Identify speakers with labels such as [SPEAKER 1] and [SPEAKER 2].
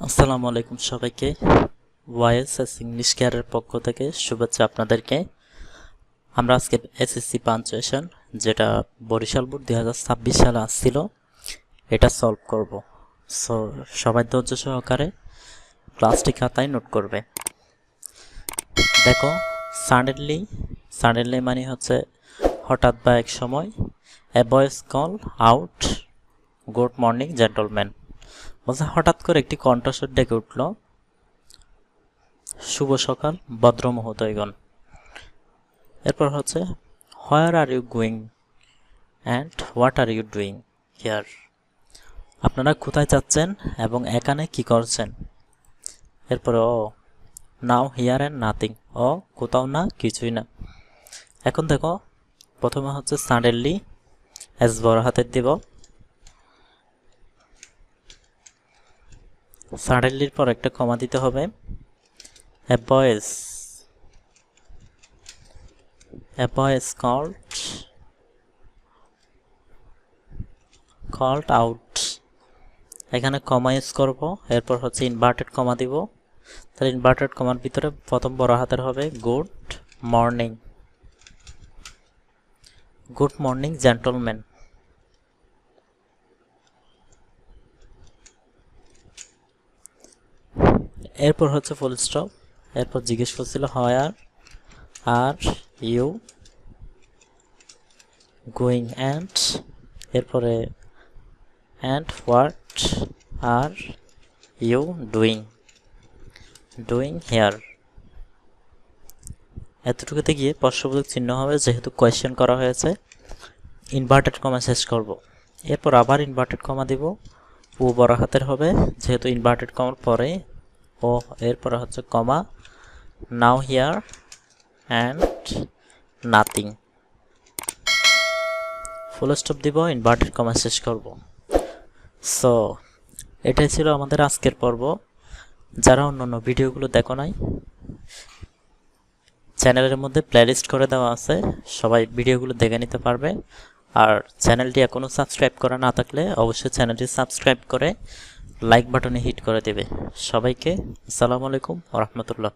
[SPEAKER 1] আসসালামু আলাইকুম সবাইকে। ওয়াইএসএস ইংলিশ কেয়ারের পক্ষ থেকে শুভেচ্ছা আপনাদেরকে। আমরা আজকে এসএসসি পাঞ্চুয়েশন যেটা বরিশাল বোর্ড 2026 সালে আসছিল এটা সলভ করব। সো সবাই ধৈর্য সহকারে ক্লাসটি খাতায় নোট করবে। দেখো, সাডেনলি মানে হচ্ছে হঠাৎ বা এক সময়। A voice call out good morning gentleman, বলছে হঠাৎ করে একটি কণ্ঠস্বর ডেকে উঠল, শুভ সকাল ভদ্র মহোদয়গণ। এরপর হচ্ছে where are you going and what are you doing here, আপনারা কোথায় যাচ্ছেন এবং এখানে কি করছেন। এরপরে নাও হিয়ার অ্যান্ড নাথিং, কোথাও না কিছুই না। এখন দেখো, প্রথমে হচ্ছে সাডেনলি এস বড় হাতের দিব, সাডেনলির পর একটা কমা দিতে হবে। A boy is called out, এখানে কমা ইউজ করব। এরপর হচ্ছে ইনভার্টেড কমা দিব। তাহলে ইনভার্টেড কমার ভিতরে প্রথম বড় হাতের হবে গুড মর্নিং জেন্টলম্যান। এরপর হচ্ছে ফুল স্টপ। এরপর জিজ্ঞেস করছিল where are you going and, এরপরে and what are you doing here. এতটুকুতে গিয়ে প্রশ্নবোধক চিহ্ন হবে, যেহেতু কোয়েশ্চেন করা হয়েছে। ইনভার্টেড কমা শেষ করব। এরপর আবার ইনভার্টেড কমা দিব, ও বড় হাতের হবে যেহেতু ইনভার্টেড কমার পরে ও, এরপরে হচ্ছে comma, now here and nothing, full stop দিব, ইনভার্টেড কমা শেষ করব। সো এটাই ছিল আমাদের আজকের পর্ব। যারা অন্যান্য ভিডিওগুলো দেখো নাই, চ্যানেলের মধ্যে প্লেলিস্ট করে দেওয়া আছে, সবাই ভিডিওগুলো দেখে নিতে পারবে। আর চ্যানেলটি এখনও সাবস্ক্রাইব করা না থাকলে অবশ্যই চ্যানেলটি সাবস্ক্রাইব করে লাইক বাটনে হিট করে দেবে। সবাইকে আসসালামু আলাইকুম ওয়া রাহমাতুল্লাহ।